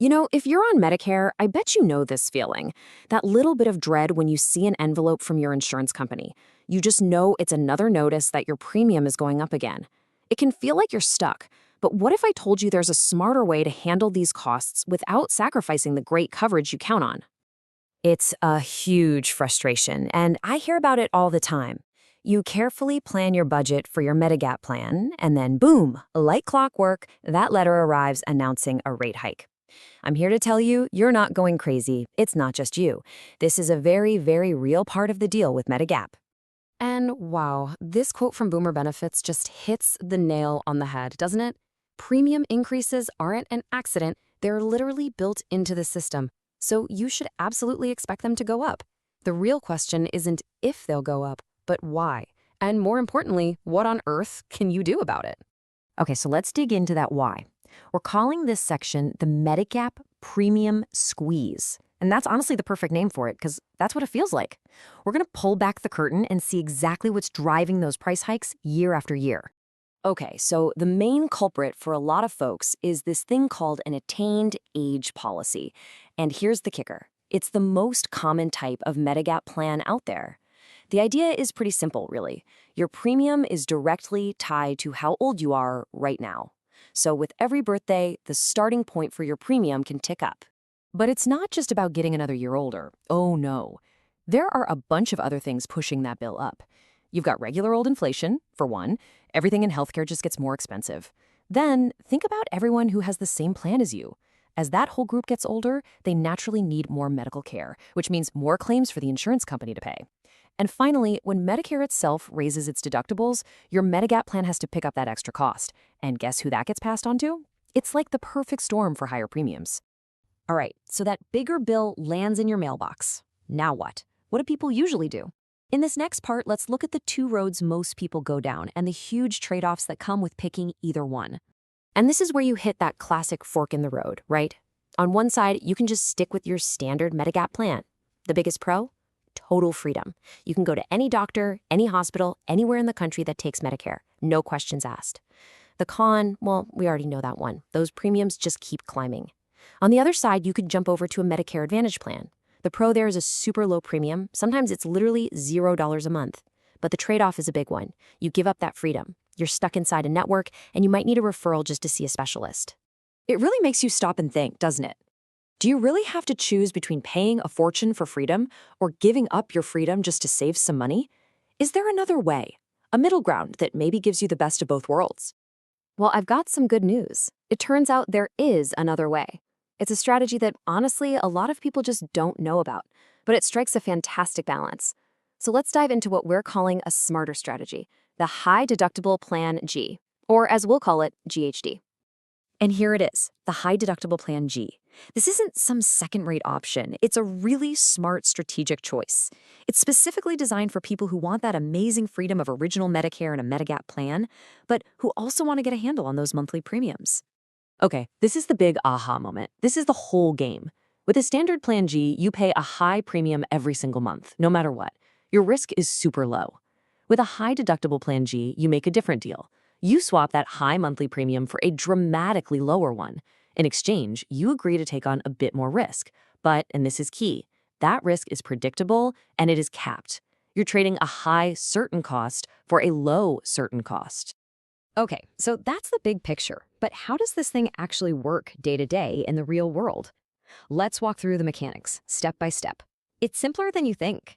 If you're on Medicare, I bet you know this feeling. That little bit of dread when you see an envelope from your insurance company. You just know it's another notice that your premium is going up again. It can feel like you're stuck. But what if I told you there's a smarter way to handle these costs without sacrificing the great coverage you count on? It's a huge frustration, and I hear about it all the time. You carefully plan your budget for your Medigap plan, and then boom, like clockwork, that letter arrives announcing a rate hike. I'm here to tell you, you're not going crazy. It's not just you. This is a very, very real part of the deal with Medigap. And wow, this quote from Boomer Benefits just hits the nail on the head, doesn't it? Premium increases aren't an accident. They're literally built into the system. So you should absolutely expect them to go up. The real question isn't if they'll go up, but why. And more importantly, what on earth can you do about it? Okay, so let's dig into that why. We're calling this section the Medigap Premium Squeeze. And that's honestly the perfect name for it, because that's what it feels like. We're going to pull back the curtain and see exactly what's driving those price hikes year after year. Okay, so the main culprit for a lot of folks is this thing called an attained age policy. And here's the kicker. It's the most common type of Medigap plan out there. The idea is pretty simple, really. Your premium is directly tied to how old you are right now. So with every birthday, the starting point for your premium can tick up. But it's not just about getting another year older. Oh no. There are a bunch of other things pushing that bill up. You've got regular old inflation, for one. Everything in healthcare just gets more expensive. Then think about everyone who has the same plan as you. As that whole group gets older, they naturally need more medical care, which means more claims for the insurance company to pay. And finally, when Medicare itself raises its deductibles, your Medigap plan has to pick up that extra cost. And guess who that gets passed on to? It's like the perfect storm for higher premiums. All right, so that bigger bill lands in your mailbox. Now what? What do people usually do? In this next part, let's look at the two roads most people go down and the huge trade-offs that come with picking either one. And this is where you hit that classic fork in the road, right? On one side, you can just stick with your standard Medigap plan. The biggest pro? Total freedom. You can go to any doctor, any hospital, anywhere in the country that takes Medicare. No questions asked. The con, well, we already know that one. Those premiums just keep climbing. On the other side, you could jump over to a Medicare Advantage plan. The pro there is a super low premium. Sometimes it's literally $0 a month. But the trade-off is a big one. You give up that freedom. You're stuck inside a network, and you might need a referral just to see a specialist. It really makes you stop and think, doesn't it? Do you really have to choose between paying a fortune for freedom or giving up your freedom just to save some money? Is there another way? A middle ground that maybe gives you the best of both worlds? Well, I've got some good news. It turns out there is another way. It's a strategy that, honestly, a lot of people just don't know about, but it strikes a fantastic balance. So let's dive into what we're calling a smarter strategy, the High Deductible Plan G, or as we'll call it, GHD. And here it is, the High Deductible Plan G. This isn't some second-rate option. It's a really smart strategic choice. It's specifically designed for people who want that amazing freedom of original Medicare and a Medigap plan, but who also want to get a handle on those monthly premiums. Okay, this is the big aha moment. This is the whole game. With a standard Plan G, you pay a high premium every single month, no matter what. Your risk is super low. With a high deductible Plan G, you make a different deal. You swap that high monthly premium for a dramatically lower one. In exchange, you agree to take on a bit more risk. But, and this is key, that risk is predictable and it is capped. You're trading a high certain cost for a low certain cost. Okay, so that's the big picture. But how does this thing actually work day to day in the real world? Let's walk through the mechanics, step by step. It's simpler than you think.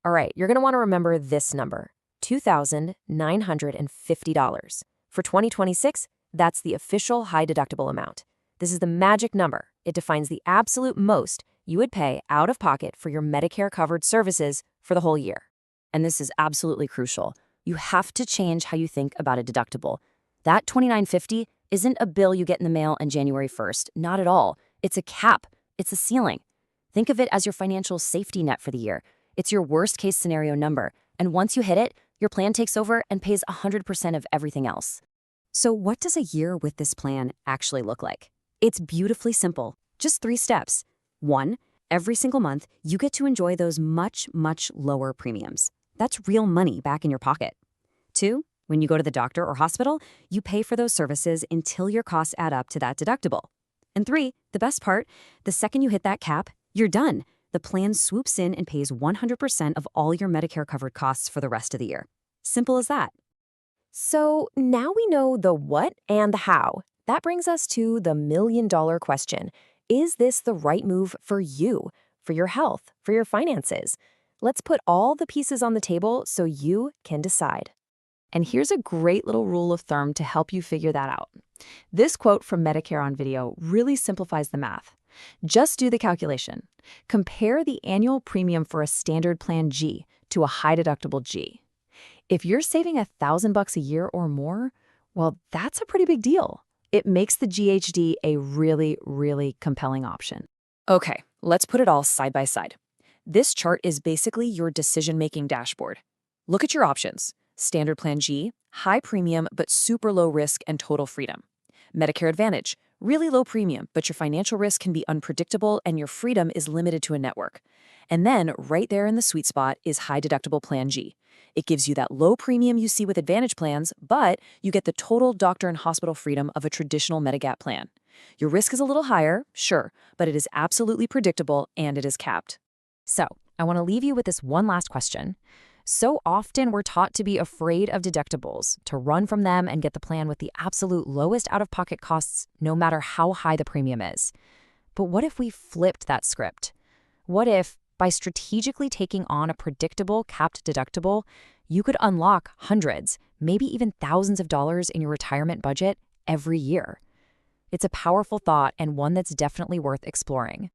All right, you're going to want to remember this number, $2,950. For 2026, that's the official high deductible amount. This is the magic number. It defines the absolute most you would pay out of pocket for your Medicare-covered services for the whole year. And this is absolutely crucial. You have to change how you think about a deductible. That $2,950 isn't a bill you get in the mail on January 1st. Not at all. It's a cap. It's a ceiling. Think of it as your financial safety net for the year. It's your worst-case scenario number. And once you hit it, your plan takes over and pays 100% of everything else. So what does a year with this plan actually look like? It's beautifully simple. Just 3 steps. 1, every single month, you get to enjoy those much, much lower premiums. That's real money back in your pocket. 2, when you go to the doctor or hospital, you pay for those services until your costs add up to that deductible. And 3, the best part, the second you hit that cap, you're done. The plan swoops in and pays 100% of all your Medicare-covered costs for the rest of the year. Simple as that. So now we know the what and the how. That brings us to the million-dollar question. Is this the right move for you, for your health, for your finances? Let's put all the pieces on the table so you can decide. And here's a great little rule of thumb to help you figure that out. This quote from Medicare on Video really simplifies the math. Just do the calculation. Compare the annual premium for a standard plan G to a high deductible G. If you're saving $1,000 a year or more, well, that's a pretty big deal. It makes the GHD a really, really compelling option. Okay, let's put it all side by side. This chart is basically your decision-making dashboard. Look at your options. Standard Plan G, high premium but super low risk and total freedom. Medicare Advantage, really low premium, but your financial risk can be unpredictable and your freedom is limited to a network. And then, right there in the sweet spot is high deductible Plan G. It gives you that low premium you see with Advantage plans, but you get the total doctor and hospital freedom of a traditional Medigap plan. Your risk is a little higher, sure, but it is absolutely predictable and it is capped. So, I want to leave you with this one last question. So often we're taught to be afraid of deductibles, to run from them and get the plan with the absolute lowest out-of-pocket costs, no matter how high the premium is. But what if we flipped that script? What if, by strategically taking on a predictable capped deductible, you could unlock hundreds, maybe even thousands of dollars in your retirement budget every year? It's a powerful thought and one that's definitely worth exploring.